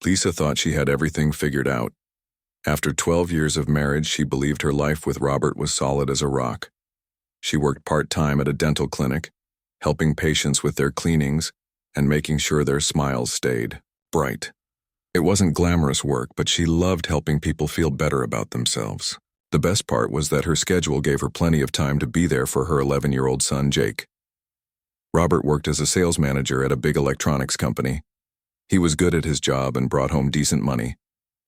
Lisa thought she had everything figured out. After 12 years of marriage, she believed her life with Robert was solid as a rock. She worked part-time at a dental clinic, helping patients with their cleanings and making sure their smiles stayed bright. It wasn't glamorous work, but she loved helping people feel better about themselves. The best part was that her schedule gave her plenty of time to be there for her 11-year-old son, Jake. Robert worked as a sales manager at a big electronics company. He was good at his job and brought home decent money.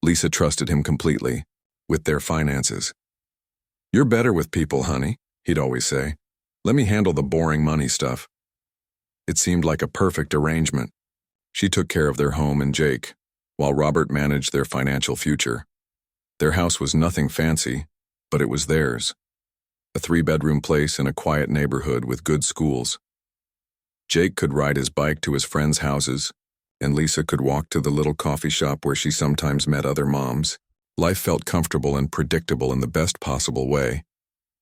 Lisa trusted him completely, with their finances. "You're better with people, honey," he'd always say. "Let me handle the boring money stuff." It seemed like a perfect arrangement. She took care of their home and Jake, while Robert managed their financial future. Their house was nothing fancy, but it was theirs. A 3-bedroom place in a quiet neighborhood with good schools. Jake could ride his bike to his friends' houses, and Lisa could walk to the little coffee shop where she sometimes met other moms. Life felt comfortable and predictable in the best possible way.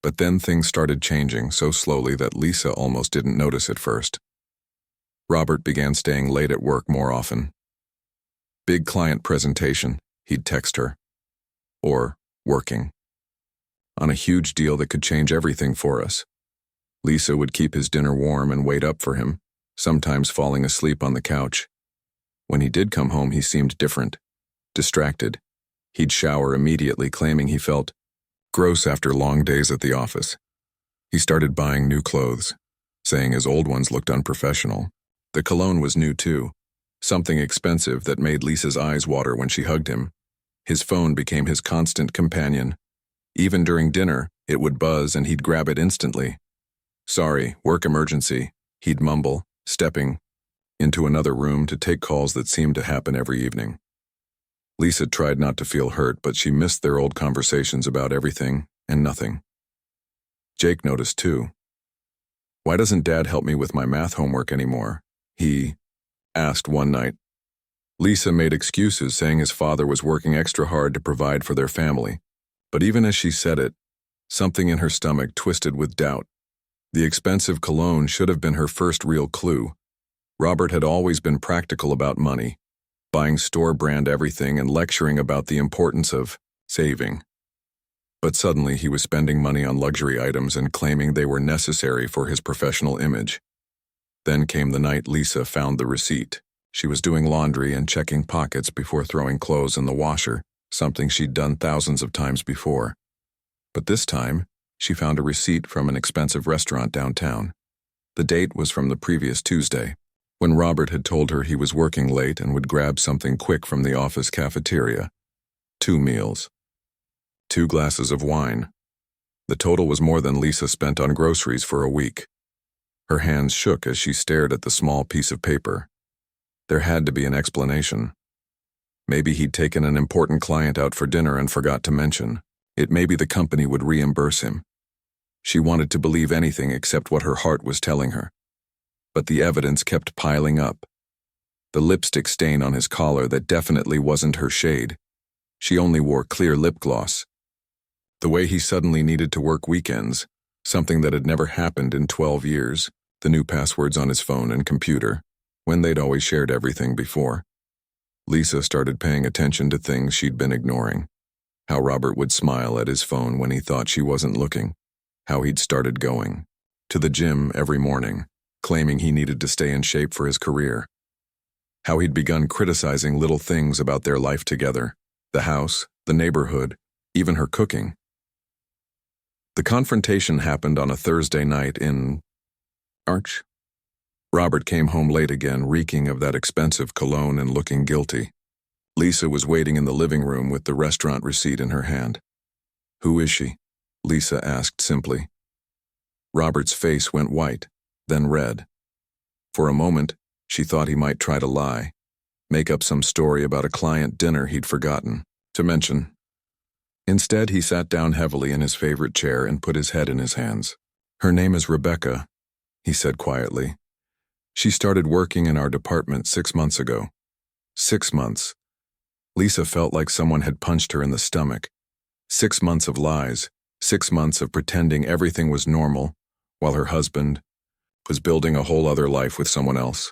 But then things started changing so slowly that Lisa almost didn't notice at first. Robert began staying late at work more often. Big client presentation, he'd text her. Or working. On a huge deal that could change everything for us. Lisa would keep his dinner warm and wait up for him, sometimes falling asleep on the couch. When he did come home, he seemed different, distracted. He'd shower immediately, claiming he felt gross after long days at the office. He started buying new clothes, saying his old ones looked unprofessional. The cologne was new too, something expensive that made Lisa's eyes water when she hugged him. His phone became his constant companion. Even during dinner, it would buzz and he'd grab it instantly. "Sorry, work emergency," he'd mumble, stepping into another room to take calls that seemed to happen every evening. Lisa tried not to feel hurt, but she missed their old conversations about everything and nothing. Jake noticed too. "Why doesn't Dad help me with my math homework anymore?" he asked one night. Lisa made excuses, saying his father was working extra hard to provide for their family. But even as she said it, something in her stomach twisted with doubt. The expensive cologne should have been her first real clue. Robert had always been practical about money, buying store-brand everything and lecturing about the importance of saving. But suddenly he was spending money on luxury items and claiming they were necessary for his professional image. Then came the night Lisa found the receipt. She was doing laundry and checking pockets before throwing clothes in the washer, something she'd done thousands of times before. But this time, she found a receipt from an expensive restaurant downtown. The date was from the previous Tuesday, when Robert had told her he was working late and would grab something quick from the office cafeteria. 2 meals. 2 glasses of wine. The total was more than Lisa spent on groceries for a week. Her hands shook as she stared at the small piece of paper. There had to be an explanation. Maybe he'd taken an important client out for dinner and forgot to mention. Maybe the company would reimburse him. She wanted to believe anything except what her heart was telling her. But the evidence kept piling up. The lipstick stain on his collar that definitely wasn't her shade. She only wore clear lip gloss. The way he suddenly needed to work weekends, something that had never happened in 12 years, the new passwords on his phone and computer, when they'd always shared everything before. Lisa started paying attention to things she'd been ignoring. How Robert would smile at his phone when he thought she wasn't looking. How he'd started going to the gym every morning, claiming he needed to stay in shape for his career. How he'd begun criticizing little things about their life together, the house, the neighborhood, even her cooking. The confrontation happened on a Thursday night in March. Robert came home late again, reeking of that expensive cologne and looking guilty. Lisa was waiting in the living room with the restaurant receipt in her hand. "Who is she?" Lisa asked simply. Robert's face went white, then red. For a moment, she thought he might try to lie, make up some story about a client dinner he'd forgotten to mention. Instead, he sat down heavily in his favorite chair and put his head in his hands. "Her name is Rebecca," he said quietly. "She started working in our department 6 months ago." 6 months. Lisa felt like someone had punched her in the stomach. 6 months of lies, 6 months of pretending everything was normal, while her husband was building a whole other life with someone else.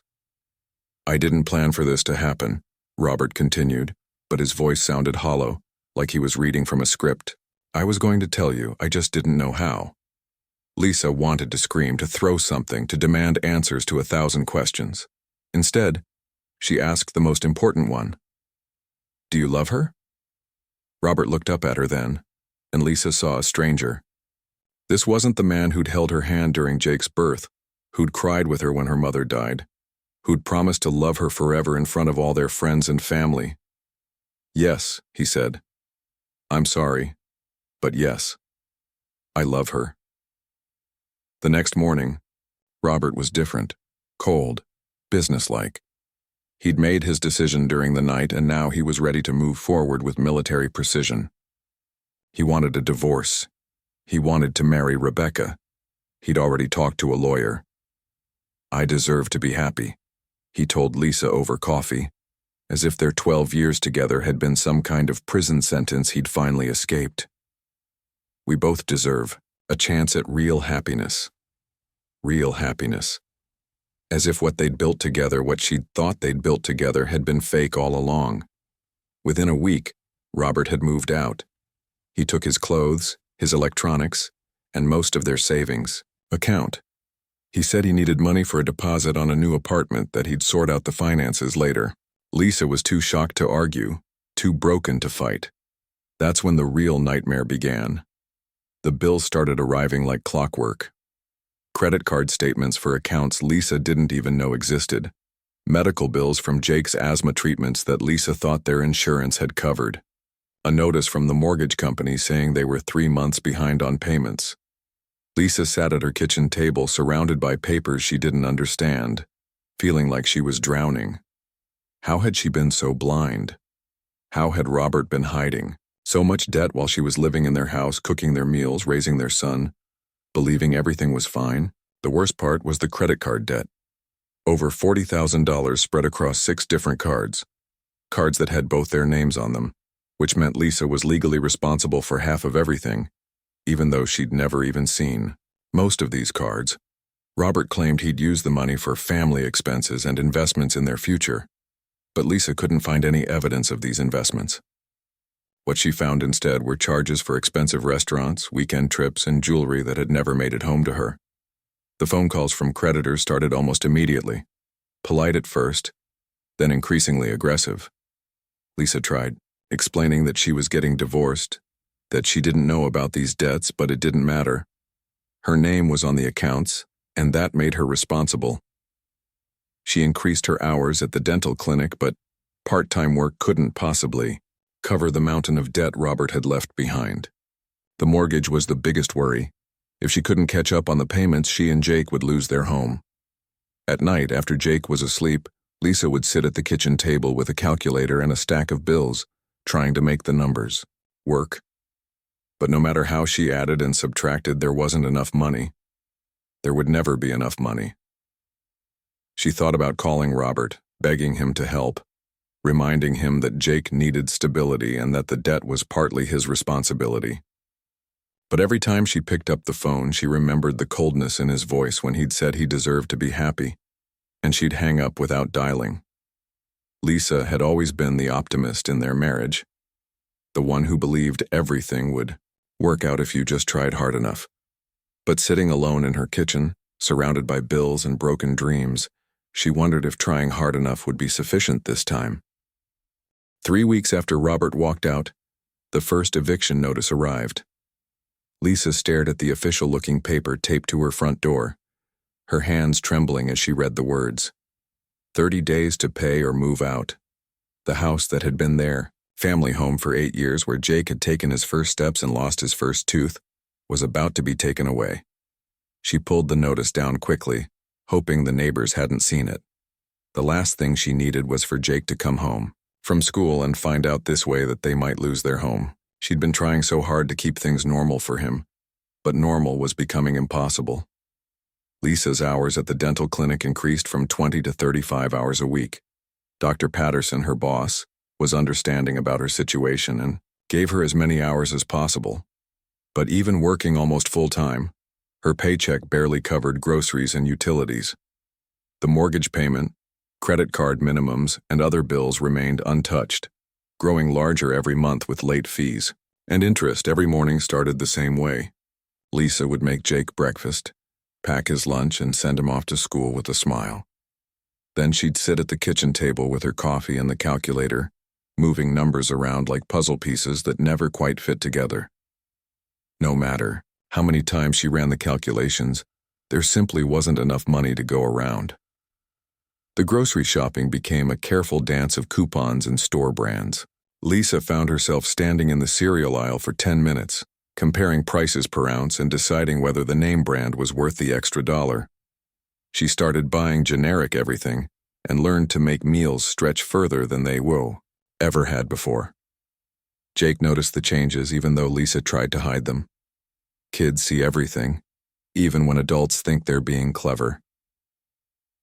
"I didn't plan for this to happen," Robert continued, but his voice sounded hollow, like he was reading from a script. I was going to tell you, I just didn't know how. Lisa wanted to scream, to throw something, to demand answers to 1,000 questions. Instead, she asked the most important one. Do you love her? Robert looked up at her then, and Lisa saw a stranger. This wasn't the man who'd held her hand during Jake's birth, who'd cried with her when her mother died, who'd promised to love her forever in front of all their friends and family. Yes, he said. I'm sorry, but yes, I love her. The next morning, Robert was different, cold, businesslike. He'd made his decision during the night, and now he was ready to move forward with military precision. He wanted a divorce. He wanted to marry Rebecca. He'd already talked to a lawyer. I deserve to be happy, he told Lisa over coffee, as if their 12 years together had been some kind of prison sentence he'd finally escaped. We both deserve a chance at real happiness. Real happiness. As if what they'd built together, what she'd thought they'd built together, had been fake all along. Within a week, Robert had moved out. He took his clothes, his electronics, and most of their savings account. He said he needed money for a deposit on a new apartment that he'd sort out the finances later. Lisa was too shocked to argue, too broken to fight. That's when the real nightmare began. The bills started arriving like clockwork. Credit card statements for accounts Lisa didn't even know existed. Medical bills from Jake's asthma treatments that Lisa thought their insurance had covered. A notice from the mortgage company saying they were 3 months behind on payments. Lisa sat at her kitchen table surrounded by papers she didn't understand, feeling like she was drowning. How had she been so blind? How had Robert been hiding so much debt while she was living in their house, cooking their meals, raising their son, believing everything was fine? The worst part was the credit card debt. Over $40,000 spread across 6 different cards. Cards that had both their names on them, which meant Lisa was legally responsible for half of everything, even though she'd never even seen most of these cards. Robert claimed he'd use the money for family expenses and investments in their future, but Lisa couldn't find any evidence of these investments. What she found instead were charges for expensive restaurants, weekend trips, and jewelry that had never made it home to her. The phone calls from creditors started almost immediately, polite at first, then increasingly aggressive. Lisa tried, explaining that she was getting divorced, that she didn't know about these debts, but it didn't matter. Her name was on the accounts, and that made her responsible. She increased her hours at the dental clinic, but part-time work couldn't possibly cover the mountain of debt Robert had left behind. The mortgage was the biggest worry. If she couldn't catch up on the payments, she and Jake would lose their home. At night, after Jake was asleep, Lisa would sit at the kitchen table with a calculator and a stack of bills, trying to make the numbers work. But no matter how she added and subtracted, there wasn't enough money. There would never be enough money. She thought about calling Robert, begging him to help, reminding him that Jake needed stability and that the debt was partly his responsibility. But every time she picked up the phone, she remembered the coldness in his voice when he'd said he deserved to be happy, and she'd hang up without dialing. Lisa had always been the optimist in their marriage, the one who believed everything would work out if you just tried hard enough. But sitting alone in her kitchen, surrounded by bills and broken dreams, she wondered if trying hard enough would be sufficient this time. 3 weeks after Robert walked out, the first eviction notice arrived. Lisa stared at the official-looking paper taped to her front door, her hands trembling as she read the words. 30 days to pay or move out. The house that had been their family home for 8 years, where Jake had taken his first steps and lost his first tooth, was about to be taken away. She pulled the notice down quickly, hoping the neighbors hadn't seen it. The last thing she needed was for Jake to come home from school and find out this way that they might lose their home. She'd been trying so hard to keep things normal for him, but normal was becoming impossible. Lisa's hours at the dental clinic increased from 20 to 35 hours a week. Dr. Patterson, her boss, was understanding about her situation and gave her as many hours as possible. But even working almost full-time, her paycheck barely covered groceries and utilities. The mortgage payment, Credit card minimums and other bills remained untouched, growing larger every month with late fees, and interest every morning started the same way. Lisa would make Jake breakfast, pack his lunch, and send him off to school with a smile. Then she'd sit at the kitchen table with her coffee and the calculator, moving numbers around like puzzle pieces that never quite fit together. No matter how many times she ran the calculations, there simply wasn't enough money to go around. The grocery shopping became a careful dance of coupons and store brands. Lisa found herself standing in the cereal aisle for 10 minutes, comparing prices per ounce and deciding whether the name brand was worth the extra $1. She started buying generic everything and learned to make meals stretch further than they ever had before. Jake noticed the changes even though Lisa tried to hide them. Kids see everything, even when adults think they're being clever.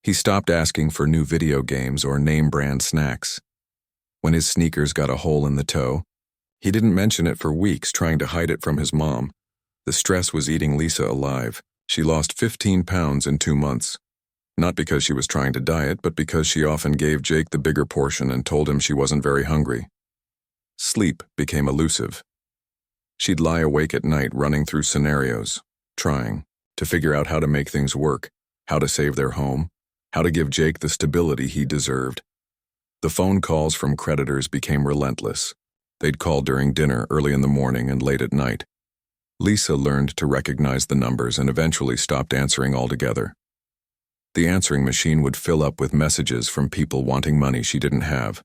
He stopped asking for new video games or name-brand snacks. When his sneakers got a hole in the toe, he didn't mention it for weeks, trying to hide it from his mom. The stress was eating Lisa alive. She lost 15 pounds in 2 months. Not because she was trying to diet, but because she often gave Jake the bigger portion and told him she wasn't very hungry. Sleep became elusive. She'd lie awake at night running through scenarios, trying to figure out how to make things work, how to save their home, how to give Jake the stability he deserved. The phone calls from creditors became relentless. They'd call during dinner, early in the morning, and late at night. Lisa learned to recognize the numbers and eventually stopped answering altogether. The answering machine would fill up with messages from people wanting money she didn't have,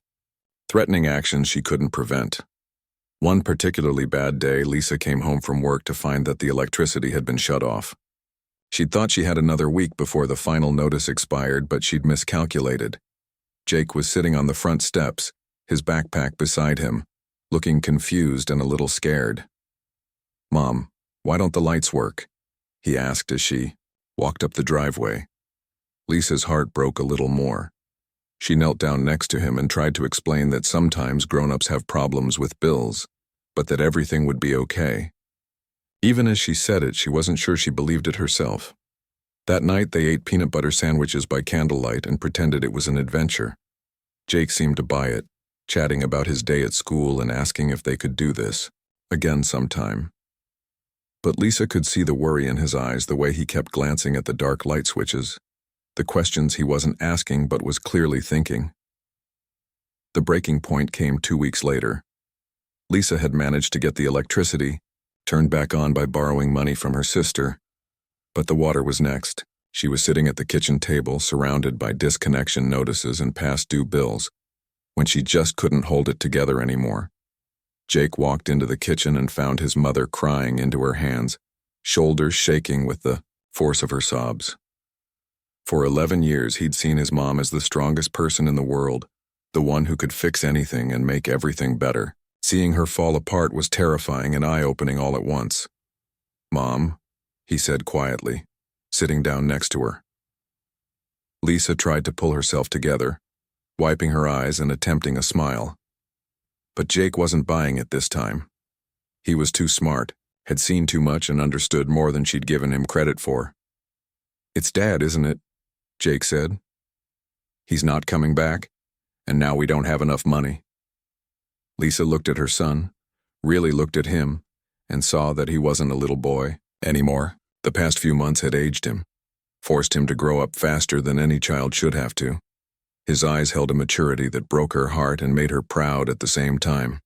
threatening actions she couldn't prevent. One particularly bad day, Lisa came home from work to find that the electricity had been shut off. She'd thought she had another week before the final notice expired, but she'd miscalculated. Jake was sitting on the front steps, his backpack beside him, looking confused and a little scared. "Mom, why don't the lights work?" he asked as she walked up the driveway. Lisa's heart broke a little more. She knelt down next to him and tried to explain that sometimes grown-ups have problems with bills, but that everything would be okay. Even as she said it, she wasn't sure she believed it herself. That night, they ate peanut butter sandwiches by candlelight and pretended it was an adventure. Jake seemed to buy it, chatting about his day at school and asking if they could do this again sometime. But Lisa could see the worry in his eyes, the way he kept glancing at the dark light switches, the questions he wasn't asking but was clearly thinking. The breaking point came 2 weeks later. Lisa had managed to get the electricity turned back on by borrowing money from her sister, but the water was next. She was sitting at the kitchen table, surrounded by disconnection notices and past due bills, when she just couldn't hold it together anymore. Jake walked into the kitchen and found his mother crying into her hands, shoulders shaking with the force of her sobs. For 11 years, he'd seen his mom as the strongest person in the world, the one who could fix anything and make everything better. Seeing her fall apart was terrifying and eye-opening all at once. "Mom," he said quietly, sitting down next to her. Lisa tried to pull herself together, wiping her eyes and attempting a smile. But Jake wasn't buying it this time. He was too smart, had seen too much and understood more than she'd given him credit for. "It's Dad, isn't it?" Jake said. "He's not coming back, and now we don't have enough money." Lisa looked at her son, really looked at him, and saw that he wasn't a little boy anymore. The past few months had aged him, forced him to grow up faster than any child should have to. His eyes held a maturity that broke her heart and made her proud at the same time.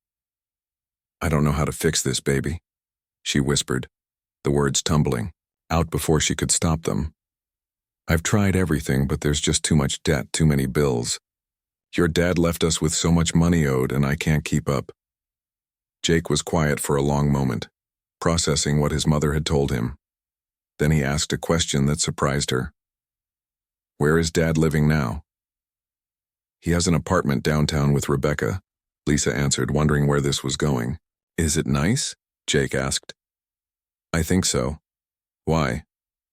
"I don't know how to fix this, baby," she whispered, the words tumbling out before she could stop them. "I've tried everything, but there's just too much debt, too many bills. Your dad left us with so much money owed, and I can't keep up." Jake was quiet for a long moment, processing what his mother had told him. Then he asked a question that surprised her. "Where is Dad living now?" "He has an apartment downtown with Rebecca," Lisa answered, wondering where this was going. "Is it nice?" Jake asked. "I think so." "Why?"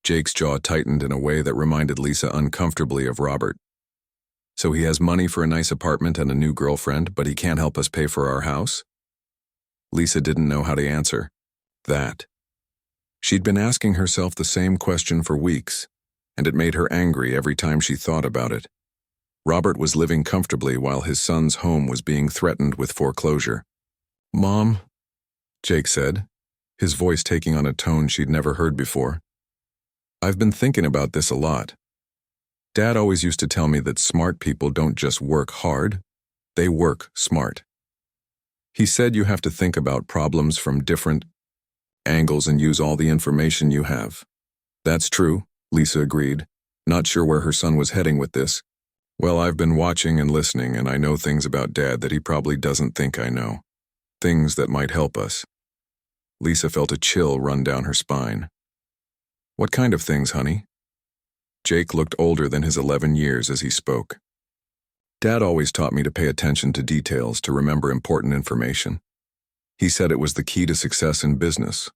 Jake's jaw tightened in a way that reminded Lisa uncomfortably of Robert. "So he has money for a nice apartment and a new girlfriend, but he can't help us pay for our house?" Lisa didn't know how to answer that. She'd been asking herself the same question for weeks, and it made her angry every time she thought about it. Robert was living comfortably while his son's home was being threatened with foreclosure. "Mom," Jake said, his voice taking on a tone she'd never heard before. "I've been thinking about this a lot. Dad always used to tell me that smart people don't just work hard, they work smart. He said you have to think about problems from different angles and use all the information you have." "That's true," Lisa agreed, not sure where her son was heading with this. "Well, I've been watching and listening, and I know things about Dad that he probably doesn't think I know. Things that might help us." Lisa felt a chill run down her spine. "What kind of things, honey?" Jake looked older than his 11 years as he spoke. "Dad always taught me to pay attention to details, to remember important information. He said it was the key to success in business.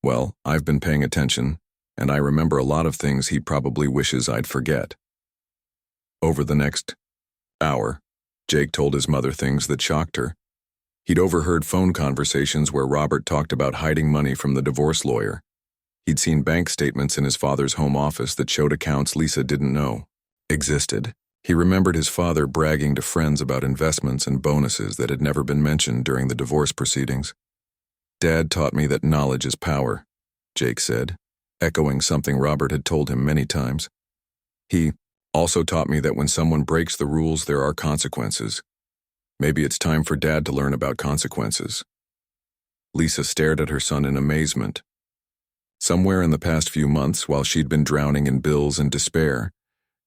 Well, I've been paying attention, and I remember a lot of things he probably wishes I'd forget." Over the next hour, Jake told his mother things that shocked her. He'd overheard phone conversations where Robert talked about hiding money from the divorce lawyer. He'd seen bank statements in his father's home office that showed accounts Lisa didn't know existed. He remembered his father bragging to friends about investments and bonuses that had never been mentioned during the divorce proceedings. "Dad taught me that knowledge is power," Jake said, echoing something Robert had told him many times. "He also taught me that when someone breaks the rules, there are consequences. Maybe it's time for Dad to learn about consequences." Lisa stared at her son in amazement. Somewhere in the past few months, while she'd been drowning in bills and despair,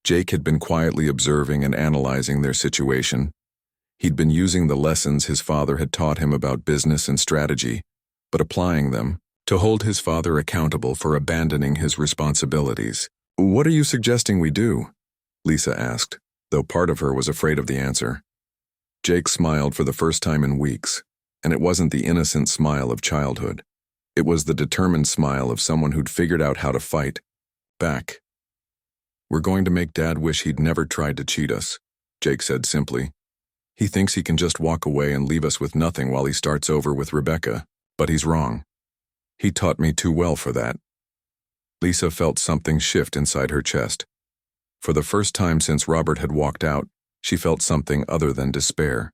Jake had been quietly observing and analyzing their situation. He'd been using the lessons his father had taught him about business and strategy, but applying them to hold his father accountable for abandoning his responsibilities. "What are you suggesting we do?" Lisa asked, though part of her was afraid of the answer. Jake smiled for the first time in weeks, and it wasn't the innocent smile of childhood. It was the determined smile of someone who'd figured out how to fight back. "We're going to make Dad wish he'd never tried to cheat us," Jake said simply. "He thinks he can just walk away and leave us with nothing while he starts over with Rebecca, but he's wrong. He taught me too well for that." Lisa felt something shift inside her chest. For the first time since Robert had walked out, she felt something other than despair.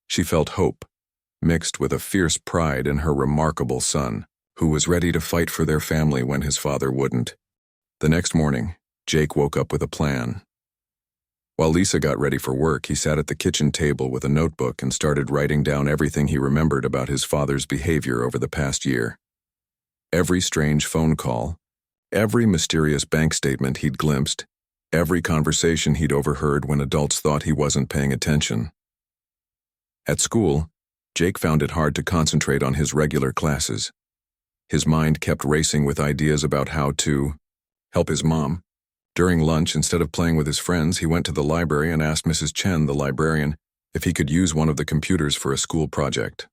She felt hope, mixed with a fierce pride in her remarkable son, who was ready to fight for their family when his father wouldn't. The next morning, Jake woke up with a plan. While Lisa got ready for work, he sat at the kitchen table with a notebook and started writing down everything he remembered about his father's behavior over the past year. Every strange phone call, every mysterious bank statement he'd glimpsed, every conversation he'd overheard when adults thought he wasn't paying attention. At school, Jake found it hard to concentrate on his regular classes. His mind kept racing with ideas about how to help his mom. During lunch, instead of playing with his friends, he went to the library and asked Mrs. Chen, the librarian, if he could use one of the computers for a school project.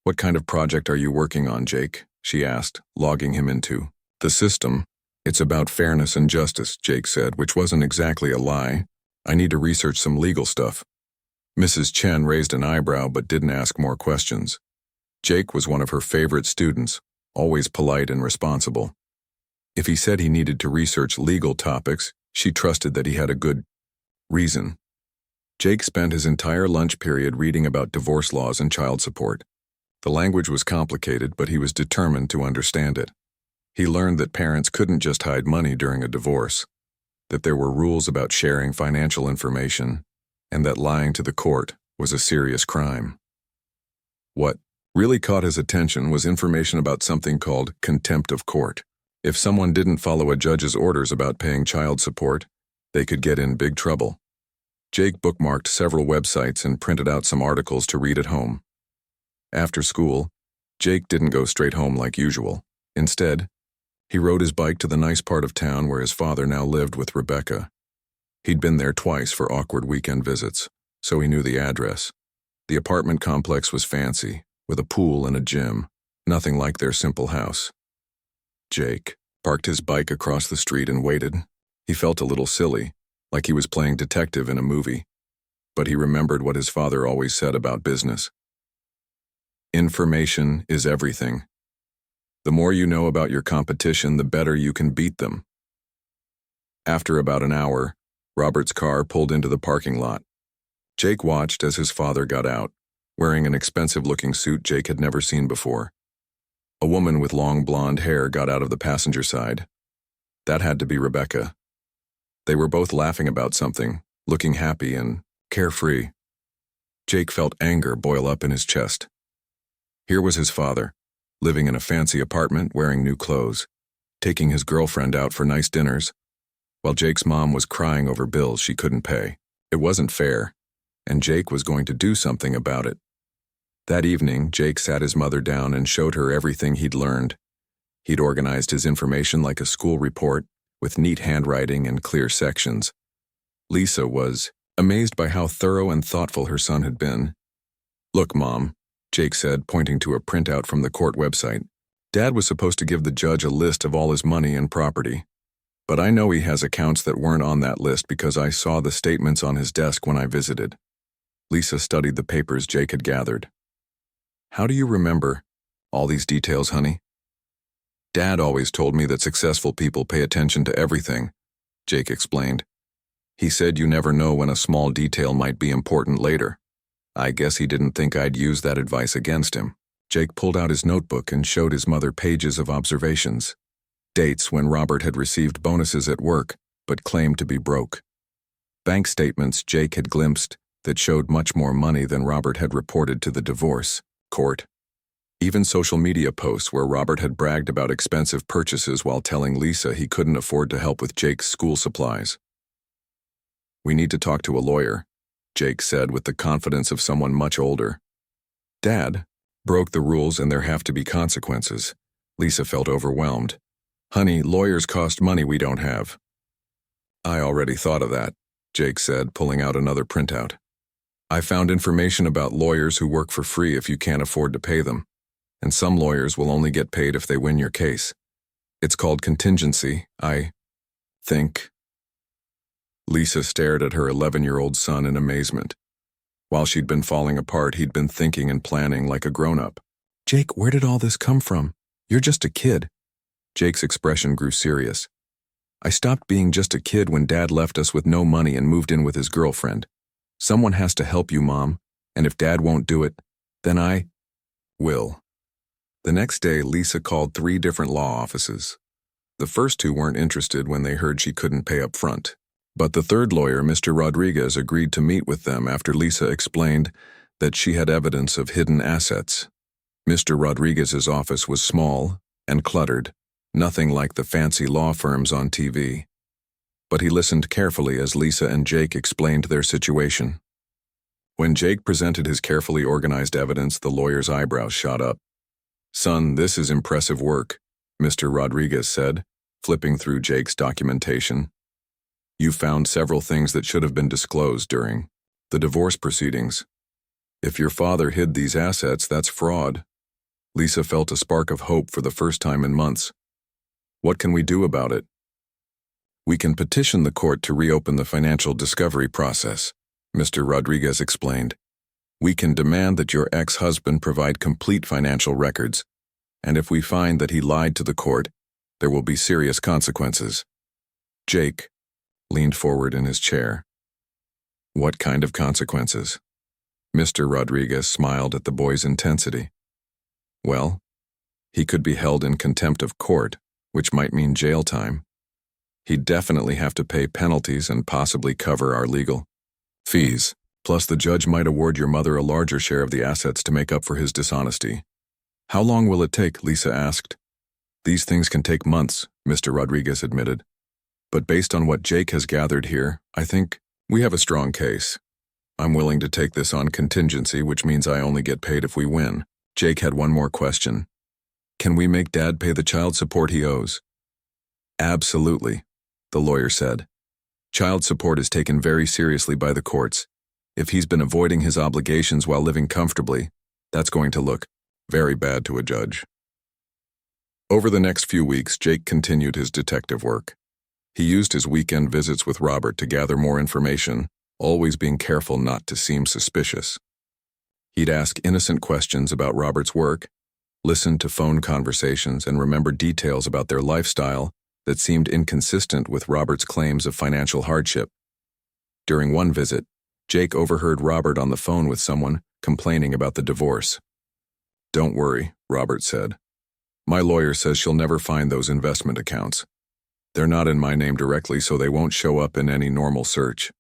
"What kind of project are you working on, Jake?" she asked, logging him into the system. "It's about fairness and justice," Jake said, which wasn't exactly a lie. "I need to research some legal stuff." Mrs. Chen raised an eyebrow but didn't ask more questions. Jake was one of her favorite students, always polite and responsible. If he said he needed to research legal topics, she trusted that he had a good reason. Jake spent his entire lunch period reading about divorce laws and child support. The language was complicated, but he was determined to understand it. He learned that parents couldn't just hide money during a divorce, that there were rules about sharing financial information, and that lying to the court was a serious crime. What really caught his attention was information about something called contempt of court. If someone didn't follow a judge's orders about paying child support, they could get in big trouble. Jake bookmarked several websites and printed out some articles to read at home. After school, Jake didn't go straight home like usual. Instead, he rode his bike to the nice part of town where his father now lived with Rebecca. He'd been there twice for awkward weekend visits, so he knew the address. The apartment complex was fancy, with a pool and a gym, nothing like their simple house. Jake parked his bike across the street and waited. He felt a little silly, like he was playing detective in a movie. But he remembered what his father always said about business. Information is everything. The more you know about your competition, the better you can beat them. After about an hour, Robert's car pulled into the parking lot. Jake watched as his father got out, wearing an expensive-looking suit Jake had never seen before. A woman with long blonde hair got out of the passenger side. That had to be Rebecca. They were both laughing about something, looking happy and carefree. Jake felt anger boil up in his chest. Here was his father, living in a fancy apartment, wearing new clothes, taking his girlfriend out for nice dinners, while Jake's mom was crying over bills she couldn't pay. It wasn't fair, and Jake was going to do something about it. That evening, Jake sat his mother down and showed her everything he'd learned. He'd organized his information like a school report, with neat handwriting and clear sections. Lisa was amazed by how thorough and thoughtful her son had been. "Look, Mom," Jake said, pointing to a printout from the court website. "Dad was supposed to give the judge a list of all his money and property. But I know he has accounts that weren't on that list because I saw the statements on his desk when I visited." Lisa studied the papers Jake had gathered. "How do you remember all these details, honey?" "Dad always told me that successful people pay attention to everything," Jake explained. "He said you never know when a small detail might be important later. I guess he didn't think I'd use that advice against him." Jake pulled out his notebook and showed his mother pages of observations. Dates when Robert had received bonuses at work, but claimed to be broke. Bank statements Jake had glimpsed that showed much more money than Robert had reported to the divorce court. Even social media posts where Robert had bragged about expensive purchases while telling Lisa he couldn't afford to help with Jake's school supplies. "We need to talk to a lawyer," Jake said with the confidence of someone much older. "Dad broke the rules and there have to be consequences." Lisa felt overwhelmed. "Honey, lawyers cost money we don't have." "I already thought of that," Jake said, pulling out another printout. "I found information about lawyers who work for free if you can't afford to pay them. And some lawyers will only get paid if they win your case. It's called contingency, I think." Lisa stared at her 11-year-old son in amazement. While she'd been falling apart, he'd been thinking and planning like a grown-up. "Jake, where did all this come from? You're just a kid." Jake's expression grew serious. "I stopped being just a kid when Dad left us with no money and moved in with his girlfriend. Someone has to help you, Mom, and if Dad won't do it, then I will." The next day, Lisa called 3 different law offices. The first 2 weren't interested when they heard she couldn't pay up front. But the third lawyer, Mr. Rodriguez, agreed to meet with them after Lisa explained that she had evidence of hidden assets. Mr. Rodriguez's office was small and cluttered, nothing like the fancy law firms on TV. But he listened carefully as Lisa and Jake explained their situation. When Jake presented his carefully organized evidence, the lawyer's eyebrows shot up. "Son, this is impressive work," Mr. Rodriguez said, flipping through Jake's documentation. "You found several things that should have been disclosed during the divorce proceedings. If your father hid these assets, that's fraud." Lisa felt a spark of hope for the first time in months. "What can we do about it?" "We can petition the court to reopen the financial discovery process," Mr. Rodriguez explained. "We can demand that your ex-husband provide complete financial records, and if we find that he lied to the court, there will be serious consequences." Jake leaned forward in his chair. "What kind of consequences?" Mr. Rodriguez smiled at the boy's intensity. "Well, he could be held in contempt of court, which might mean jail time. He'd definitely have to pay penalties and possibly cover our legal fees. Plus, the judge might award your mother a larger share of the assets to make up for his dishonesty." "How long will it take?" Lisa asked. "These things can take months," Mr. Rodriguez admitted. "But based on what Jake has gathered here, I think we have a strong case. I'm willing to take this on contingency, which means I only get paid if we win." Jake had one more question. "Can we make Dad pay the child support he owes?" "Absolutely," the lawyer said. "Child support is taken very seriously by the courts. If he's been avoiding his obligations while living comfortably, that's going to look very bad to a judge." Over the next few weeks, Jake continued his detective work. He used his weekend visits with Robert to gather more information, always being careful not to seem suspicious. He'd ask innocent questions about Robert's work, listen to phone conversations, and remember details about their lifestyle that seemed inconsistent with Robert's claims of financial hardship. During one visit, Jake overheard Robert on the phone with someone complaining about the divorce. "Don't worry," Robert said. "My lawyer says she'll never find those investment accounts. They're not in my name directly, so they won't show up in any normal search."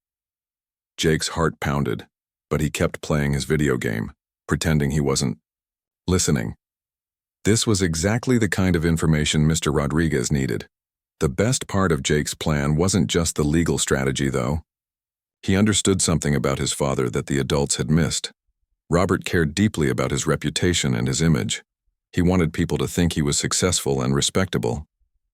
Jake's heart pounded, but he kept playing his video game, pretending he wasn't listening. This was exactly the kind of information Mr. Rodriguez needed. The best part of Jake's plan wasn't just the legal strategy, though. He understood something about his father that the adults had missed. Robert cared deeply about his reputation and his image. He wanted people to think he was successful and respectable.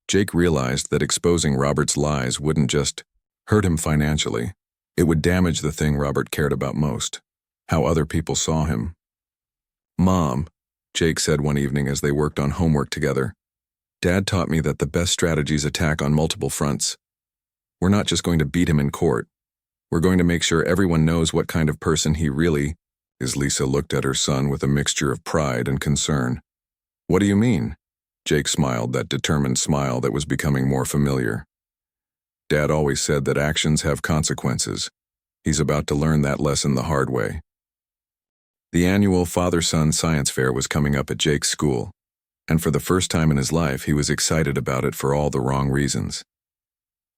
Jake realized that exposing Robert's lies wouldn't just hurt him financially. It would damage the thing Robert cared about most: how other people saw him. "Mom," Jake said one evening as they worked on homework together, "Dad taught me that the best strategies attack on multiple fronts. We're not just going to beat him in court. We're going to make sure everyone knows what kind of person he really is." Lisa looked at her son with a mixture of pride and concern. "What do you mean?" Jake smiled, that determined smile that was becoming more familiar. "Dad always said that actions have consequences. He's about to learn that lesson the hard way." The annual father-son science fair was coming up at Jake's school, and for the first time in his life he was excited about it for all the wrong reasons.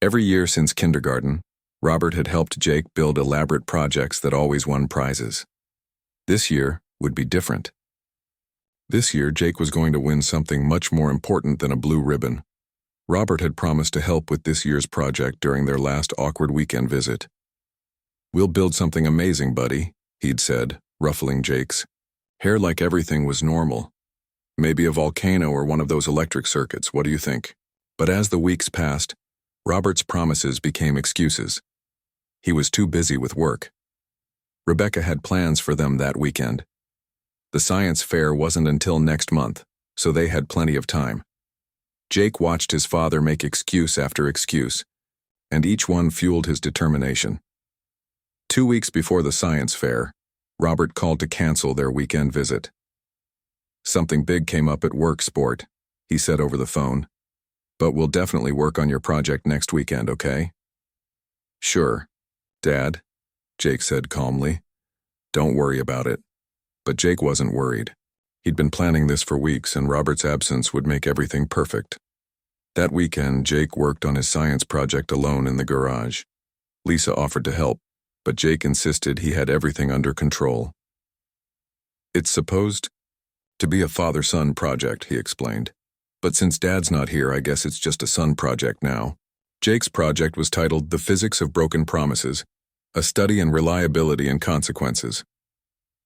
Every year since kindergarten, Robert had helped Jake build elaborate projects that always won prizes. This year would be different. This year, Jake was going to win something much more important than a blue ribbon. Robert had promised to help with this year's project during their last awkward weekend visit. "We'll build something amazing, buddy," he'd said, ruffling Jake's hair like everything was normal. "Maybe a volcano or one of those electric circuits, what do you think?" But as the weeks passed, Robert's promises became excuses. He was too busy with work. Rebecca had plans for them that weekend. The science fair wasn't until next month, so they had plenty of time. Jake watched his father make excuse after excuse, and each one fueled his determination. 2 weeks before the science fair, Robert called to cancel their weekend visit. "Something big came up at work, sport," he said over the phone. "But we'll definitely work on your project next weekend, okay?" "Sure, Dad," Jake said calmly. "Don't worry about it." But Jake wasn't worried. He'd been planning this for weeks, and Robert's absence would make everything perfect. That weekend, Jake worked on his science project alone in the garage. Lisa offered to help, but Jake insisted he had everything under control. "It's supposed to be a father-son project," he explained. "But since Dad's not here, I guess it's just a son project now." Jake's project was titled "The Physics of Broken Promises, a Study in Reliability and Consequences."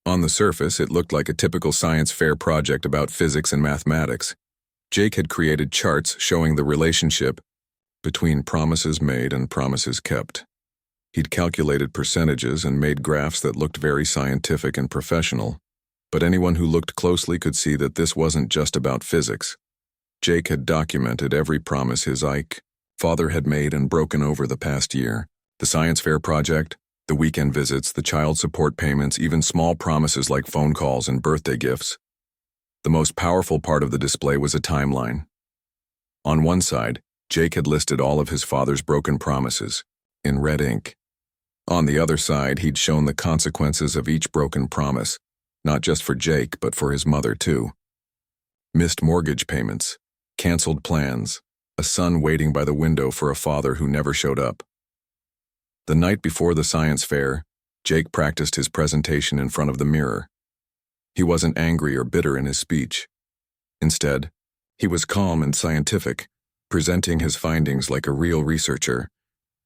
On the surface, it looked like a typical science fair project about physics and mathematics. Jake had created charts showing the relationship between promises made and promises kept. He'd calculated percentages and made graphs that looked very scientific and professional, but anyone who looked closely could see that this wasn't just about physics. Jake had documented every promise his father had made and broken over the past year. The science fair project, the weekend visits, the child support payments, even small promises like phone calls and birthday gifts. The most powerful part of the display was a timeline. On one side, Jake had listed all of his father's broken promises, in red ink. On the other side, he'd shown the consequences of each broken promise, not just for Jake, but for his mother too. Missed mortgage payments, canceled plans, a son waiting by the window for a father who never showed up. The night before the science fair, Jake practiced his presentation in front of the mirror. He wasn't angry or bitter in his speech. Instead, he was calm and scientific, presenting his findings like a real researcher.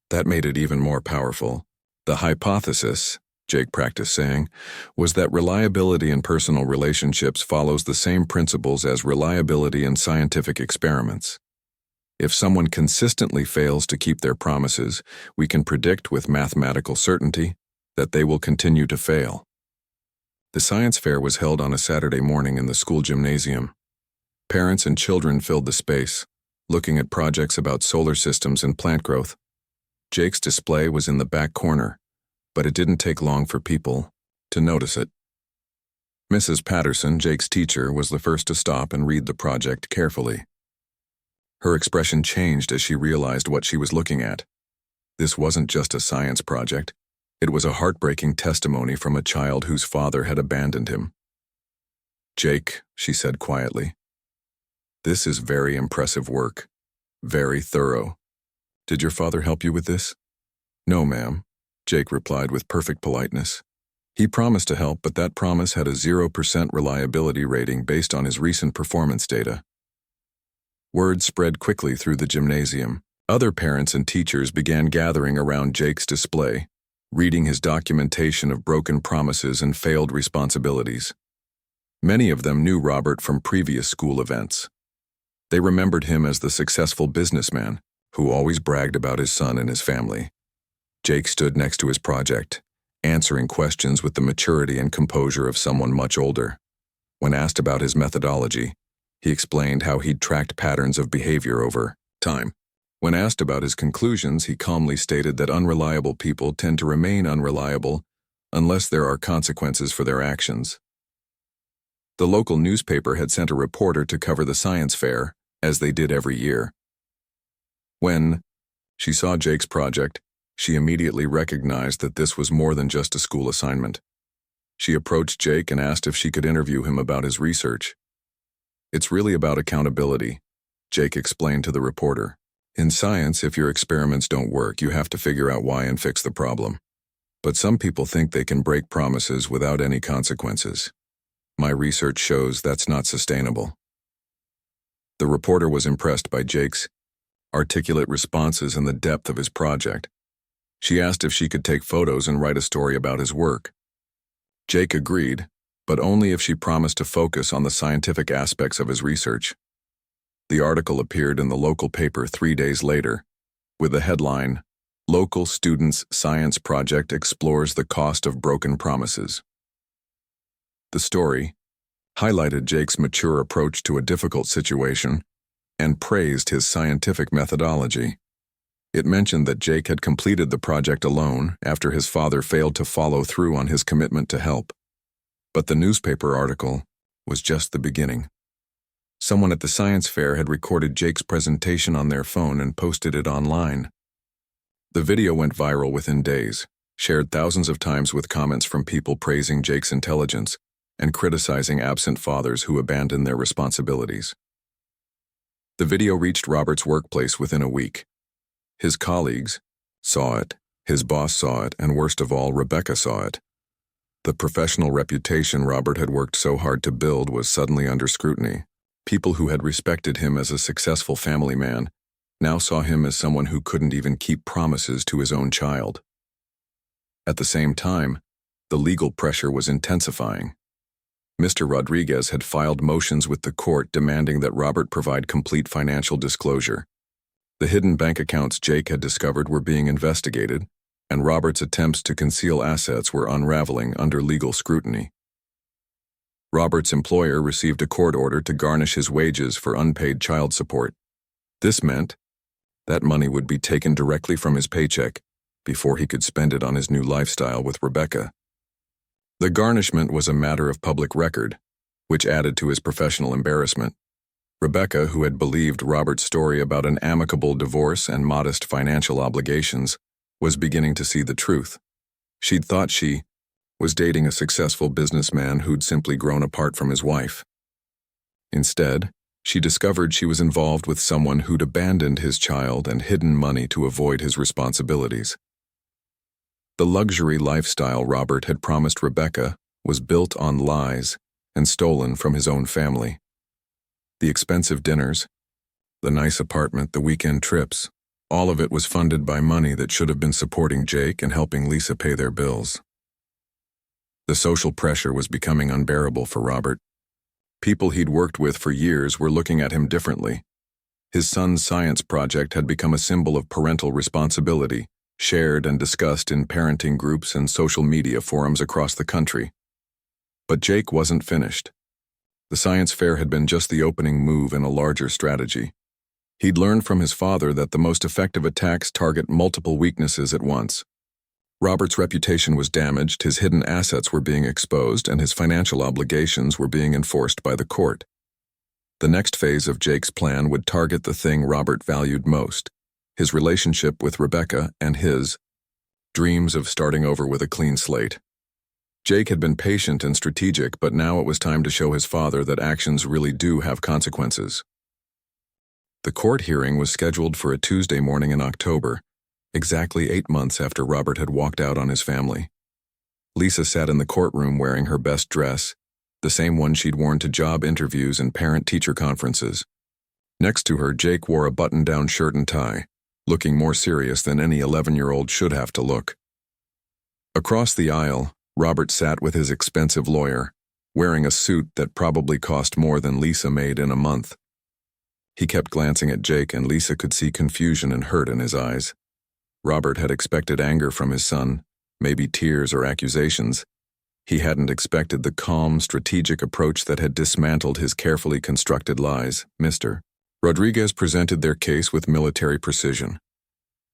That made it even more powerful. "The hypothesis," Jake practiced saying, "was that reliability in personal relationships follows the same principles as reliability in scientific experiments. If someone consistently fails to keep their promises, we can predict with mathematical certainty that they will continue to fail." The science fair was held on a Saturday morning in the school gymnasium. Parents and children filled the space, looking at projects about solar systems and plant growth. Jake's display was in the back corner, but it didn't take long for people to notice it. Mrs. Patterson, Jake's teacher, was the first to stop and read the project carefully. Her expression changed as she realized what she was looking at. This wasn't just a science project. It was a heartbreaking testimony from a child whose father had abandoned him. "Jake," she said quietly, "this is very impressive work. Very thorough. Did your father help you with this?" "No, ma'am," Jake replied with perfect politeness. He promised to help, but that promise had a 0% reliability rating based on his recent performance data. Word spread quickly through the gymnasium. Other parents and teachers began gathering around Jake's display, reading his documentation of broken promises and failed responsibilities. Many of them knew Robert from previous school events. They remembered him as the successful businessman who always bragged about his son and his family. Jake stood next to his project, answering questions with the maturity and composure of someone much older. When asked about his methodology, he explained how he'd tracked patterns of behavior over time. When asked about his conclusions, he calmly stated that unreliable people tend to remain unreliable unless there are consequences for their actions. The local newspaper had sent a reporter to cover the science fair, as they did every year. When she saw Jake's project, she immediately recognized that this was more than just a school assignment. She approached Jake and asked if she could interview him about his research. "It's really about accountability," Jake explained to the reporter. "In science, if your experiments don't work, you have to figure out why and fix the problem. But some people think they can break promises without any consequences. My research shows that's not sustainable." The reporter was impressed by Jake's articulate responses and the depth of his project. She asked if she could take photos and write a story about his work. Jake agreed, but only if she promised to focus on the scientific aspects of his research. The article appeared in the local paper 3 days later, with the headline, "Local Students' Science Project Explores the Cost of Broken Promises." The story highlighted Jake's mature approach to a difficult situation and praised his scientific methodology. It mentioned that Jake had completed the project alone after his father failed to follow through on his commitment to help. But the newspaper article was just the beginning. Someone at the science fair had recorded Jake's presentation on their phone and posted it online. The video went viral within days, shared thousands of times with comments from people praising Jake's intelligence and criticizing absent fathers who abandoned their responsibilities. The video reached Robert's workplace within a week. His colleagues saw it, his boss saw it, and worst of all, Rebecca saw it. The professional reputation Robert had worked so hard to build was suddenly under scrutiny. People who had respected him as a successful family man now saw him as someone who couldn't even keep promises to his own child. At the same time, the legal pressure was intensifying. Mr. Rodriguez had filed motions with the court demanding that Robert provide complete financial disclosure. The hidden bank accounts Jake had discovered were being investigated, and Robert's attempts to conceal assets were unraveling under legal scrutiny. Robert's employer received a court order to garnish his wages for unpaid child support. This meant that money would be taken directly from his paycheck before he could spend it on his new lifestyle with Rebecca. The garnishment was a matter of public record, which added to his professional embarrassment. Rebecca, who had believed Robert's story about an amicable divorce and modest financial obligations, was beginning to see the truth. She'd thought she was dating a successful businessman who'd simply grown apart from his wife. Instead, she discovered she was involved with someone who'd abandoned his child and hidden money to avoid his responsibilities. The luxury lifestyle Robert had promised Rebecca was built on lies and stolen from his own family. The expensive dinners, the nice apartment, the weekend trips, all of it was funded by money that should have been supporting Jake and helping Lisa pay their bills. The social pressure was becoming unbearable for Robert. People he'd worked with for years were looking at him differently. His son's science project had become a symbol of parental responsibility, shared and discussed in parenting groups and social media forums across the country. But Jake wasn't finished. The science fair had been just the opening move in a larger strategy. He'd learned from his father that the most effective attacks target multiple weaknesses at once. Robert's reputation was damaged, his hidden assets were being exposed, and his financial obligations were being enforced by the court. The next phase of Jake's plan would target the thing Robert valued most: his relationship with Rebecca, and his dreams of starting over with a clean slate. Jake had been patient and strategic, but now it was time to show his father that actions really do have consequences. The court hearing was scheduled for a Tuesday morning in October, exactly 8 months after Robert had walked out on his family. Lisa sat in the courtroom wearing her best dress, the same one she'd worn to job interviews and parent-teacher conferences. Next to her, Jake wore a button-down shirt and tie, looking more serious than any 11-year-old should have to look. Across the aisle, Robert sat with his expensive lawyer, wearing a suit that probably cost more than Lisa made in a month. He kept glancing at Jake, and Lisa could see confusion and hurt in his eyes. Robert had expected anger from his son, maybe tears or accusations. He hadn't expected the calm, strategic approach that had dismantled his carefully constructed lies. Mr. Rodriguez presented their case with military precision.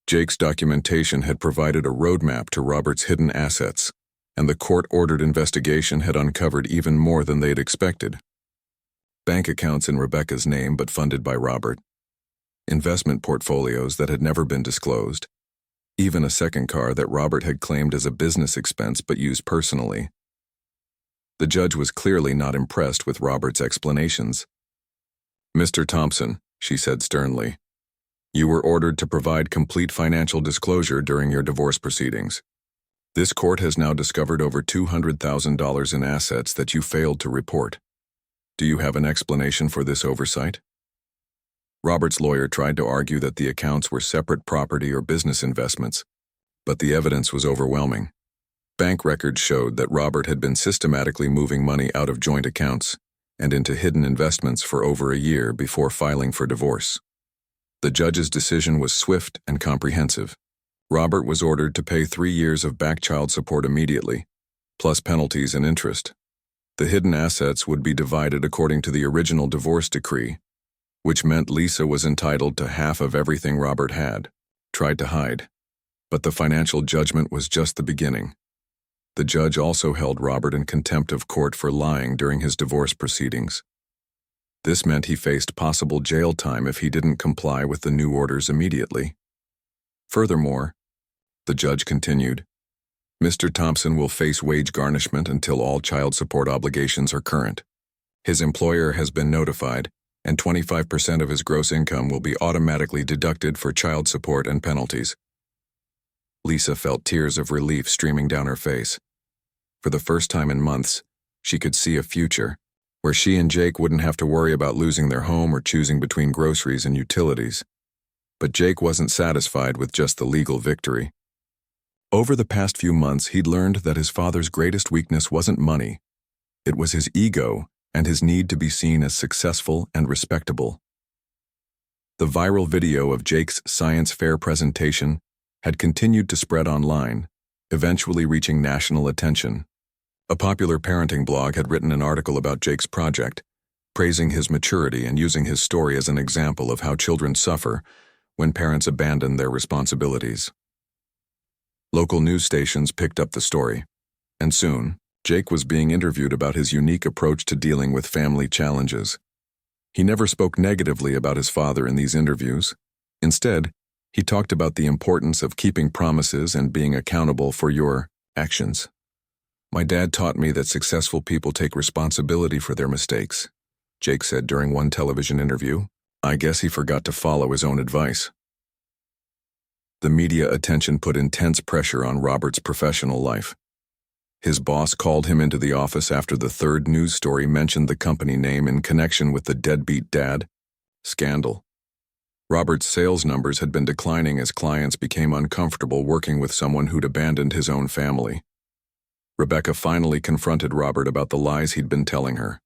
Jake's documentation had provided a roadmap to Robert's hidden assets, and the court-ordered investigation had uncovered even more than they'd expected. Bank accounts in Rebecca's name but funded by Robert. Investment portfolios that had never been disclosed. Even a second car that Robert had claimed as a business expense but used personally. The judge was clearly not impressed with Robert's explanations. "Mr. Thompson," she said sternly, "you were ordered to provide complete financial disclosure during your divorce proceedings. This court has now discovered over $200,000 in assets that you failed to report. Do you have an explanation for this oversight?" Robert's lawyer tried to argue that the accounts were separate property or business investments, but the evidence was overwhelming. Bank records showed that Robert had been systematically moving money out of joint accounts and into hidden investments for over a year before filing for divorce. The judge's decision was swift and comprehensive. Robert was ordered to pay 3 years of back child support immediately, plus penalties and interest. The hidden assets would be divided according to the original divorce decree, which meant Lisa was entitled to half of everything Robert had tried to hide. But the financial judgment was just the beginning. The judge also held Robert in contempt of court for lying during his divorce proceedings. This meant he faced possible jail time if he didn't comply with the new orders immediately. Furthermore, the judge continued, "Mr. Thompson will face wage garnishment until all child support obligations are current. His employer has been notified, and 25% of his gross income will be automatically deducted for child support and penalties." Lisa felt tears of relief streaming down her face. For the first time in months, she could see a future where she and Jake wouldn't have to worry about losing their home or choosing between groceries and utilities. But Jake wasn't satisfied with just the legal victory. Over the past few months, he'd learned that his father's greatest weakness wasn't money. It was his ego and his need to be seen as successful and respectable. The viral video of Jake's science fair presentation had continued to spread online, eventually reaching national attention. A popular parenting blog had written an article about Jake's project, praising his maturity and using his story as an example of how children suffer when parents abandon their responsibilities. Local news stations picked up the story, and soon, Jake was being interviewed about his unique approach to dealing with family challenges. He never spoke negatively about his father in these interviews. Instead, he talked about the importance of keeping promises and being accountable for your actions. "My dad taught me that successful people take responsibility for their mistakes," Jake said during one television interview. "I guess he forgot to follow his own advice." The media attention put intense pressure on Robert's professional life. His boss called him into the office after the third news story mentioned the company name in connection with the deadbeat dad scandal. Robert's sales numbers had been declining as clients became uncomfortable working with someone who'd abandoned his own family. Rebecca finally confronted Robert about the lies he'd been telling her.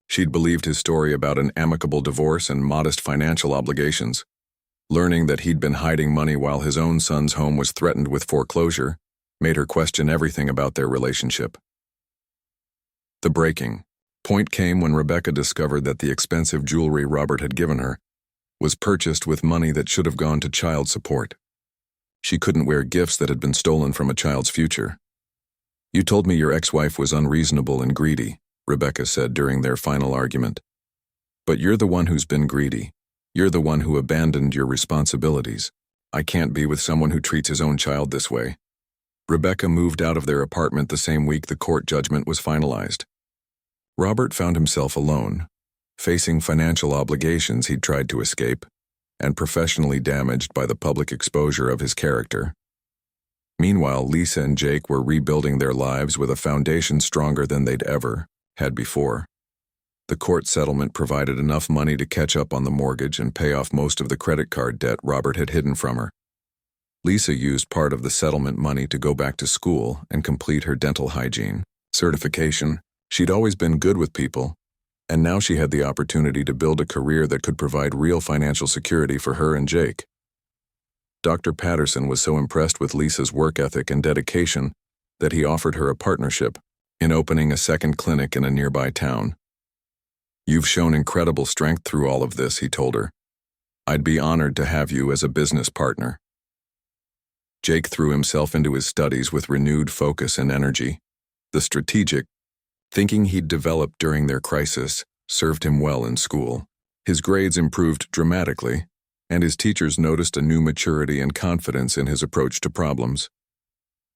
She'd believed his story about an amicable divorce and modest financial obligations. Learning that he'd been hiding money while his own son's home was threatened with foreclosure made her question everything about their relationship. The breaking point came when Rebecca discovered that the expensive jewelry Robert had given her was purchased with money that should have gone to child support. She couldn't wear gifts that had been stolen from a child's future. "You told me your ex-wife was unreasonable and greedy," Rebecca said during their final argument. "But you're the one who's been greedy. You're the one who abandoned your responsibilities. I can't be with someone who treats his own child this way." Rebecca moved out of their apartment the same week the court judgment was finalized. Robert found himself alone, facing financial obligations he'd tried to escape, and professionally damaged by the public exposure of his character. Meanwhile, Lisa and Jake were rebuilding their lives with a foundation stronger than they'd ever had before. The court settlement provided enough money to catch up on the mortgage and pay off most of the credit card debt Robert had hidden from her. Lisa used part of the settlement money to go back to school and complete her dental hygiene certification. She'd always been good with people, and now she had the opportunity to build a career that could provide real financial security for her and Jake. Dr. Patterson was so impressed with Lisa's work ethic and dedication that he offered her a partnership in opening a second clinic in a nearby town. "You've shown incredible strength through all of this," he told her. "I'd be honored to have you as a business partner." Jake threw himself into his studies with renewed focus and energy. The strategic thinking he'd developed during their crisis served him well in school. His grades improved dramatically, and his teachers noticed a new maturity and confidence in his approach to problems.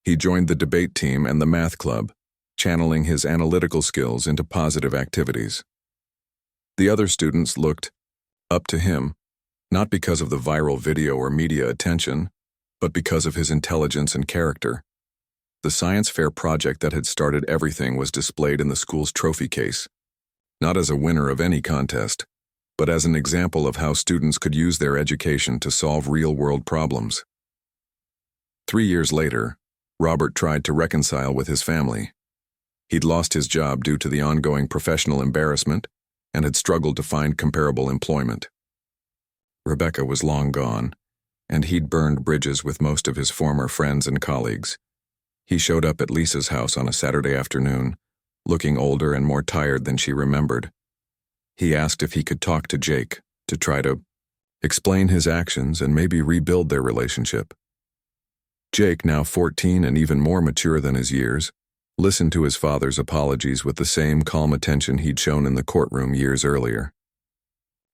He joined the debate team and the math club, channeling his analytical skills into positive activities. The other students looked up to him, not because of the viral video or media attention, but because of his intelligence and character. The science fair project that had started everything was displayed in the school's trophy case, not as a winner of any contest, but as an example of how students could use their education to solve real-world problems. 3 years later, Robert tried to reconcile with his family. He'd lost his job due to the ongoing professional embarrassment and had struggled to find comparable employment. Rebecca was long gone, and he'd burned bridges with most of his former friends and colleagues. He showed up at Lisa's house on a Saturday afternoon, looking older and more tired than she remembered. He asked if he could talk to Jake to try to explain his actions and maybe rebuild their relationship. Jake, now 14 and even more mature than his years, listened to his father's apologies with the same calm attention he'd shown in the courtroom years earlier.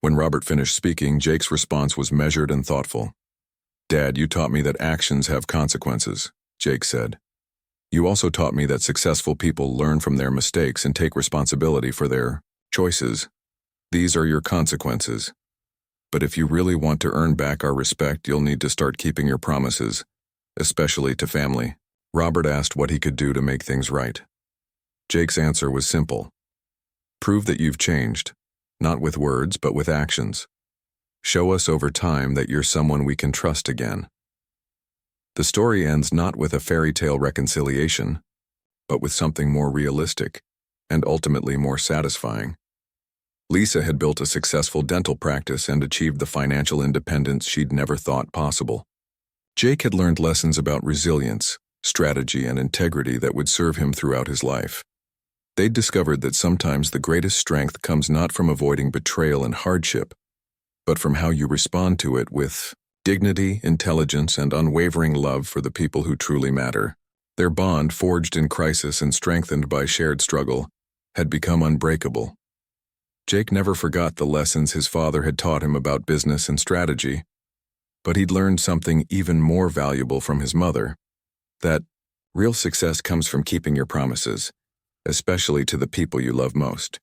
When Robert finished speaking, Jake's response was measured and thoughtful. "Dad, you taught me that actions have consequences," Jake said. "You also taught me that successful people learn from their mistakes and take responsibility for their choices. These are your consequences. But if you really want to earn back our respect, you'll need to start keeping your promises, especially to family." Robert asked what he could do to make things right. Jake's answer was simple. "Prove that you've changed, not with words, but with actions. Show us over time that you're someone we can trust again." The story ends not with a fairy tale reconciliation, but with something more realistic and ultimately more satisfying. Lisa had built a successful dental practice and achieved the financial independence she'd never thought possible. Jake had learned lessons about resilience, strategy, and integrity that would serve him throughout his life. They'd discovered that sometimes the greatest strength comes not from avoiding betrayal and hardship, but from how you respond to it with dignity, intelligence, and unwavering love for the people who truly matter. Their bond, forged in crisis and strengthened by shared struggle, had become unbreakable. Jake never forgot the lessons his father had taught him about business and strategy, but he'd learned something even more valuable from his mother, that real success comes from keeping your promises, especially to the people you love most.